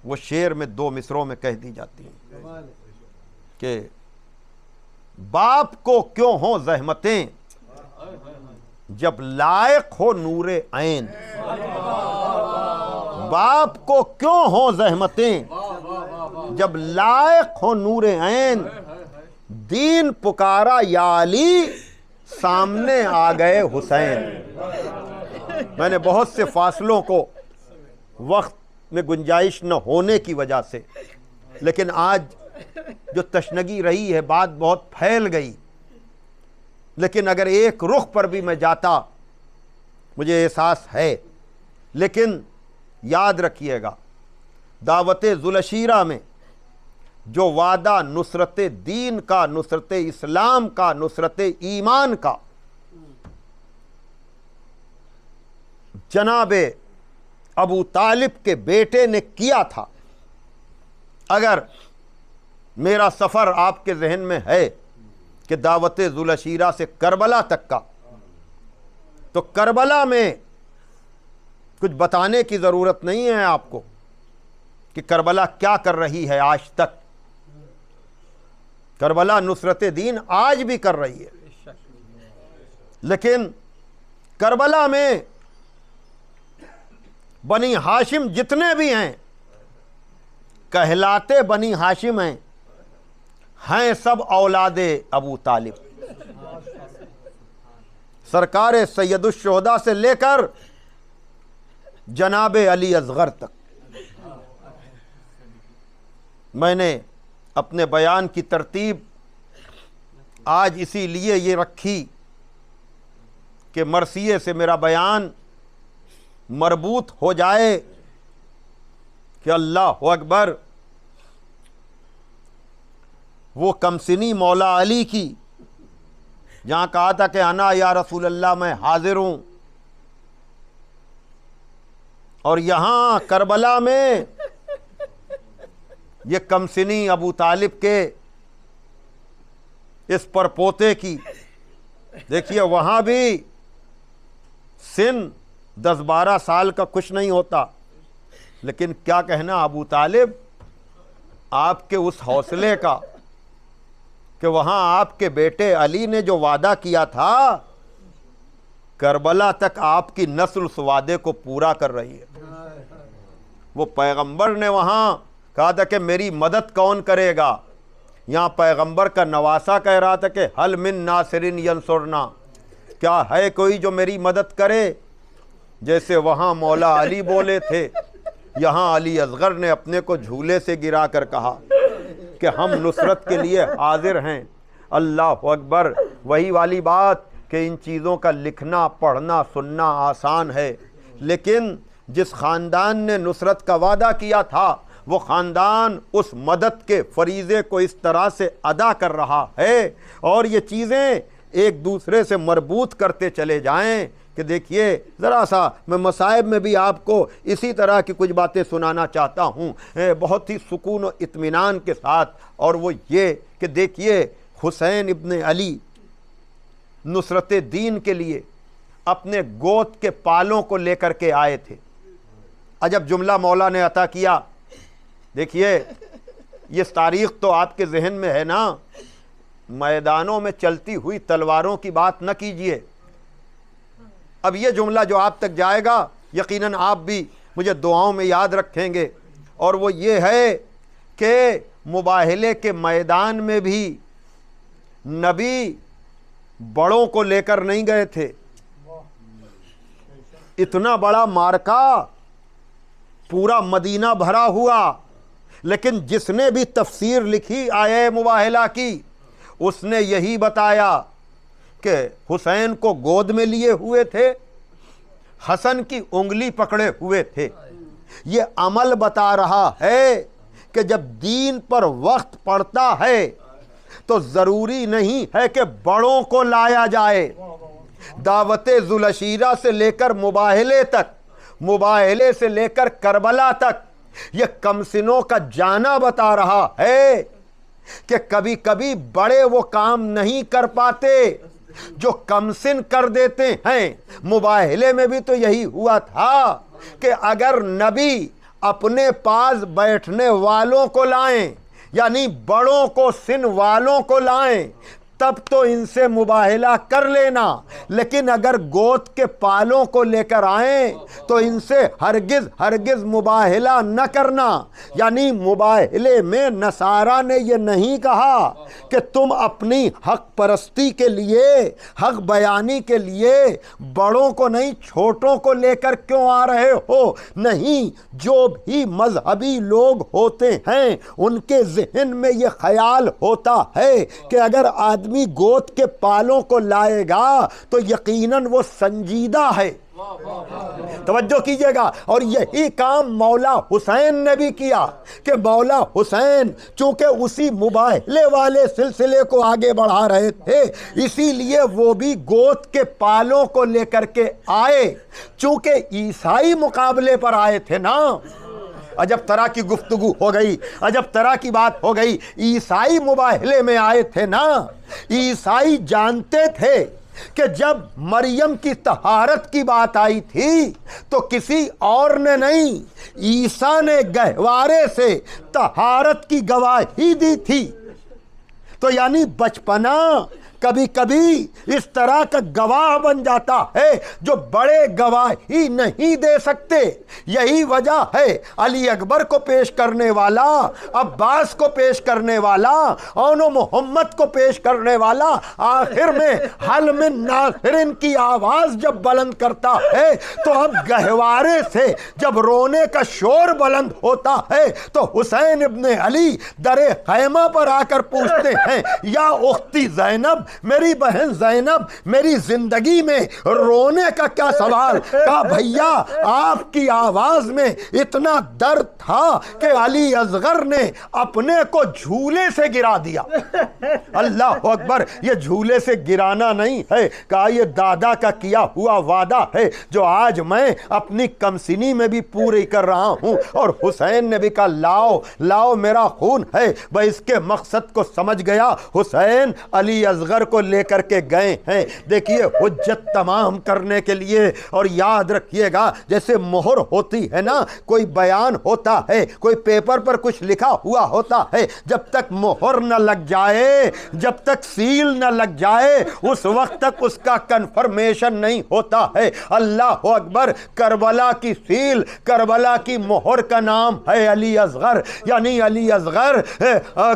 وہ شعر میں 2 مصروں میں کہہ دی جاتی ہیں کہ باپ کو کیوں ہوں زحمتیں جب لائق ہو نور عین. باپ کو کیوں ہوں زحمتیں جب لائق ہو نور عین. دین پکارا یا علی سامنے آ گئے حسین. میں نے بہت سے فاصلوں کو وقت میں گنجائش نہ ہونے کی وجہ سے، لیکن آج جو تشنگی رہی ہے بات بہت پھیل گئی، لیکن اگر ایک رخ پر بھی میں جاتا مجھے احساس ہے. لیکن یاد رکھیے گا دعوت ذوالعشیرہ میں جو وعدہ نصرت دین کا، نصرت اسلام کا، نصرت ایمان کا جناب ابو طالب کے بیٹے نے کیا تھا، اگر میرا سفر آپ کے ذہن میں ہے کہ دعوت ذوالعشیرہ سے کربلا تک کا، تو کربلا میں کچھ بتانے کی ضرورت نہیں ہے آپ کو کہ کربلا کیا کر رہی ہے آج تک. کربلا نصرت دین آج بھی کر رہی ہے. لیکن کربلا میں بنی ہاشم جتنے بھی ہیں کہلاتے بنی ہاشم ہیں سب اولاد ابو طالب. سرکار سید الشہداء سے لے کر جناب علی اصغر تک. میں نے اپنے بیان کی ترتیب آج اسی لیے یہ رکھی کہ مرثیے سے میرا بیان مربوط ہو جائے کہ اللہ اکبر وہ کمسنی مولا علی کی جہاں کہا تھا کہ انا یا رسول اللہ میں حاضر ہوں، اور یہاں کربلا میں یہ کمسنی ابو طالب کے اس پر پوتے کی دیکھیے وہاں بھی سن 10-12 سال کا کچھ نہیں ہوتا، لیکن کیا کہنا ابو طالب آپ کے اس حوصلے کا کہ وہاں آپ کے بیٹے علی نے جو وعدہ کیا تھا کربلا تک آپ کی نسل اس وعدے کو پورا کر رہی ہے. وہ پیغمبر نے وہاں کہا تھا کہ میری مدد کون کرے گا، یہاں پیغمبر کا نواسا کہہ رہا تھا کہ حل من ناصرین ینصرنا، کیا ہے کوئی جو میری مدد کرے. جیسے وہاں مولا علی بولے تھے یہاں علی اصغر نے اپنے کو جھولے سے گرا کر کہا کہ ہم نصرت کے لیے حاضر ہیں. اللہ اکبر. وہی والی بات کہ ان چیزوں کا لکھنا پڑھنا سننا آسان ہے، لیکن جس خاندان نے نصرت کا وعدہ کیا تھا وہ خاندان اس مدد کے فریضے کو اس طرح سے ادا کر رہا ہے، اور یہ چیزیں ایک دوسرے سے مربوط کرتے چلے جائیں کہ دیکھیے ذرا سا میں مصائب میں بھی آپ کو اسی طرح کی کچھ باتیں سنانا چاہتا ہوں بہت ہی سکون و اطمینان کے ساتھ، اور وہ یہ کہ دیکھیے حسین ابن علی نصرت دین کے لیے اپنے گوت کے پالوں کو لے کر کے آئے تھے. عجب جملہ مولا نے عطا کیا. دیکھیے یہ تاریخ تو آپ کے ذہن میں ہے نا، میدانوں میں چلتی ہوئی تلواروں کی بات نہ کیجئے. اب یہ جملہ جو آپ تک جائے گا یقیناً آپ بھی مجھے دعاؤں میں یاد رکھیں گے، اور وہ یہ ہے کہ مباہلے کے میدان میں بھی نبی بڑوں کو لے کر نہیں گئے تھے۔ اتنا بڑا مارکا، پورا مدینہ بھرا ہوا، لیکن جس نے بھی تفسیر لکھی آیہ مباہلہ کی اس نے یہی بتایا کہ حسین کو گود میں لیے ہوئے تھے، حسن کی انگلی پکڑے ہوئے تھے۔ یہ عمل بتا رہا ہے کہ جب دین پر وقت پڑتا ہے تو ضروری نہیں ہے کہ بڑوں کو لایا جائے۔ دعوت ذوالعشیرہ سے لے کر مباہلے تک، مباہلے سے لے کر کربلا تک یہ کمسنوں کا جانا بتا رہا ہے کہ کبھی کبھی بڑے وہ کام نہیں کر پاتے جو کمسن کر دیتے ہیں۔ مباہلے میں بھی تو یہی ہوا تھا کہ اگر نبی اپنے پاس بیٹھنے والوں کو لائیں، یعنی بڑوں کو، سن والوں کو لائیں، تب تو ان سے مباہلہ کر لینا، لیکن اگر گود کے پالوں کو لے کر آئیں تو ان سے ہرگز مباہلہ نہ کرنا۔ یعنی مباہلے میں نصارہ نے یہ نہیں کہا کہ تم اپنی حق پرستی کے لیے، حق بیانی کے لیے بڑوں کو نہیں چھوٹوں کو لے کر کیوں آ رہے ہو۔ نہیں، جو بھی مذہبی لوگ ہوتے ہیں ان کے ذہن میں یہ خیال ہوتا ہے کہ اگر آدمی گود کے پالوں کو لائے گا تو یقیناً وہ سنجیدہ ہے۔ توجہ کیجئے گا، اور یہی کام مولا حسین نے بھی کیا کہ مولا حسین چونکہ اسی مباہلے والے سلسلے کو آگے بڑھا رہے تھے، اسی لیے وہ بھی گود کے پالوں کو لے کر کے آئے۔ چونکہ عیسائی مقابلے پر آئے تھے نا، عجب طرح کی گفتگو ہو گئی، عجب طرح کی بات ہو گئی۔ عیسائی مباہلے میں آئے تھے نا، عیسائی جانتے تھے کہ جب مریم کی طہارت کی بات آئی تھی تو کسی اور نے نہیں، عیسیٰ نے گہوارے سے طہارت کی گواہی دی تھی۔ تو یعنی بچپنا کبھی کبھی اس طرح کا گواہ بن جاتا ہے جو بڑے گواہی نہیں دے سکتے۔ یہی وجہ ہے علی اکبر کو پیش کرنے والا، عباس کو پیش کرنے والا، اون و محمد کو پیش کرنے والا آخر میں حل من ناصرن کی آواز جب بلند کرتا ہے تو اب گہوارے سے جب رونے کا شور بلند ہوتا ہے تو حسین ابن علی در خیمہ پر آ کر پوچھتے ہیں، یا اختی زینب، میری بہن زینب، میری زندگی میں رونے کا کیا سوال؟ کہا بھیا آپ کی آواز میں اتنا درد تھا کہ علی اصغر نے اپنے کو جھولے سے گرا دیا۔ اللہ اکبر، یہ جھولے سے گرانا نہیں ہے، کہا یہ دادا کا کیا ہوا وعدہ ہے جو آج میں اپنی کمسنی میں بھی پوری کر رہا ہوں۔ اور حسین نے بھی کہا لاؤ لاؤ میرا خون ہے۔ بھائی اس کے مقصد کو سمجھ گیا حسین، علی اصغر کو لے کر کے گئے ہیں۔ دیکھیے حجت تمام کرنے کے لیے، اور یاد رکھیے گا جیسے مہر ہوتی ہے نا، کوئی بیان ہوتا ہے، کوئی پیپر پر کچھ لکھا ہوا ہوتا ہے، جب تک مہر نہ لگ جائے، جب تک سیل نہ لگ جائے، اس وقت تک اس کا کنفرمیشن نہیں ہوتا ہے۔ اللہ اکبر، کربلا کی سیل، کربلا کی مہر کا نام ہے علی اصغر۔ یعنی علی اصغر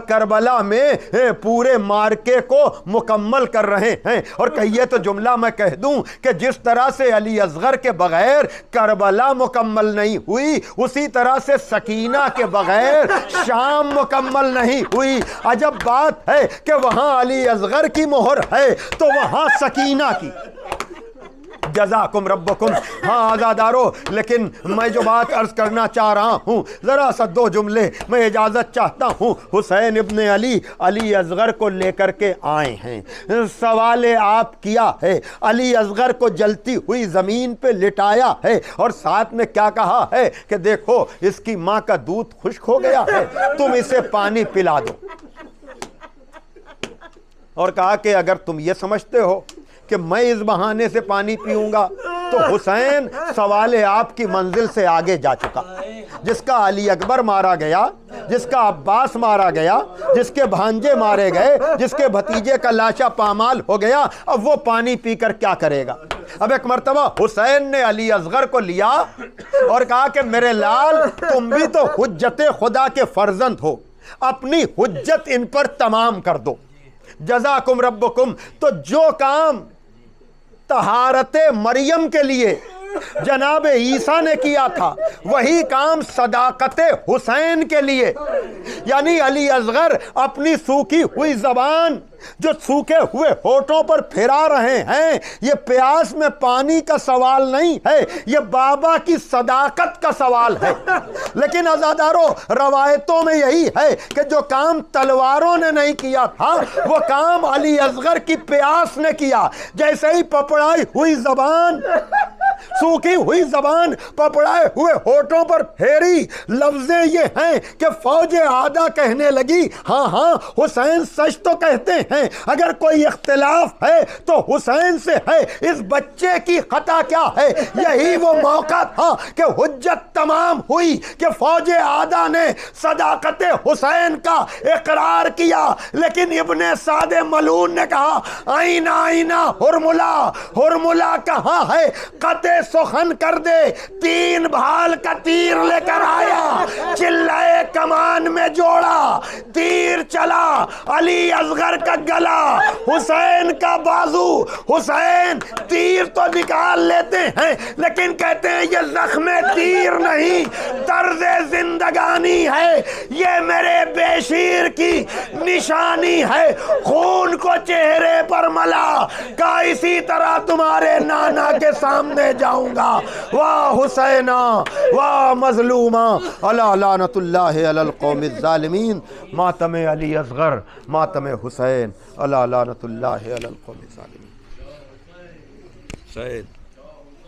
کربلا میں پورے مارکے کو مکمل کر رہے ہیں۔ اور کہیے تو جملہ میں کہہ دوں کہ جس طرح سے علی اصغر کے بغیر کربلا مکمل نہیں ہوئی، اسی طرح سے سکینہ کے بغیر شام مکمل نہیں ہوئی۔ عجب بات ہے کہ وہاں علی اصغر کی مہر ہے تو وہاں سکینہ کی۔ جزاکم ربکم۔ ہاں آزادارو، لیکن میں جو بات عرض کرنا چاہ رہا ہوں، ذرا سا دو جملے میں اجازت چاہتا ہوں۔ حسین ابن علی اصغر کو لے کر کے آئے ہیں، سوال آپ کیا ہے، علی اصغر کو جلتی ہوئی زمین پہ لٹایا ہے، اور ساتھ میں کیا کہا ہے کہ دیکھو اس کی ماں کا دودھ خشک ہو گیا ہے، تم اسے پانی پلا دو۔ اور کہا کہ اگر تم یہ سمجھتے ہو کہ میں اس بہانے سے پانی پیوں گا تو حسین سوال آپ کی منزل سے آگے جا چکا۔ جس کا علی اکبر مارا گیا، جس کا عباس مارا گیا، جس کے بھانجے مارے گئے، جس کے بھتیجے کا لاشا پامال ہو گیا، اب وہ پانی پی کر کیا کرے گا؟ اب ایک مرتبہ حسین نے علی اصغر کو لیا اور کہا کہ میرے لال تم بھی تو حجت خدا کے فرزند ہو، اپنی حجت ان پر تمام کر دو، جزاکم ربکم۔ تو جو کام طہارت مریم کے لیے جناب عیسیٰ نے کیا تھا وہی کام صداقت حسین کے لیے، یعنی علی اصغر اپنی سوکھی ہوئی زبان جو سوکھے ہوئے ہونٹوں پر پھرا رہے ہیں، یہ پیاس میں پانی کا سوال نہیں ہے، یہ بابا کی صداقت کا سوال ہے۔ لیکن عزادارو، روایتوں میں یہی ہے کہ جو کام تلواروں نے نہیں کیا تھا وہ کام علی اصغر کی پیاس نے کیا۔ جیسے ہی پپڑائی ہوئی زبان، سوکھی ہوئی زبان پپڑائے ہوئے ہونٹوں پر پھیری، لفظیں یہ ہیں کہ فوج عادہ کہنے لگی ہاں ہاں حسین سچ تو کہتے ہیں، اگر کوئی اختلاف ہے تو حسین سے ہے، اس بچے کی خطا کیا ہے؟ یہی وہ موقع تھا کہ حجت تمام ہوئی کہ فوج عادہ نے صداقت حسین کا اقرار کیا۔ لیکن ابن سعد ملعون نے کہا آئینہ آئینہ ہرملہ، ہرملہ کہاں ہے؟ قطع سخن کر دے، 3 بھال کا تیر لے کر آیا، چلائے کمان میں جوڑا، تیر چلا، علی اصغر کا گلا، حسین کا بازو۔ حسین تیر تو نکال لیتے ہیں لیکن کہتے ہیں یہ زخم تیر نہیں، طرز زندگانی ہے، یہ میرے بے شیر کی نشانی ہے، خون کو چہرے پر ملا کا اسی طرح تمہارے نانا کے سامنے جاؤں گا۔ واہ حسینہ، واہ مظلومہ، الا لعنت اللہ علی القوم الظالمین۔ ماتم علی اصغر، ماتم حسین، الا لعنت اللہ علی القوم الظالمین۔ سید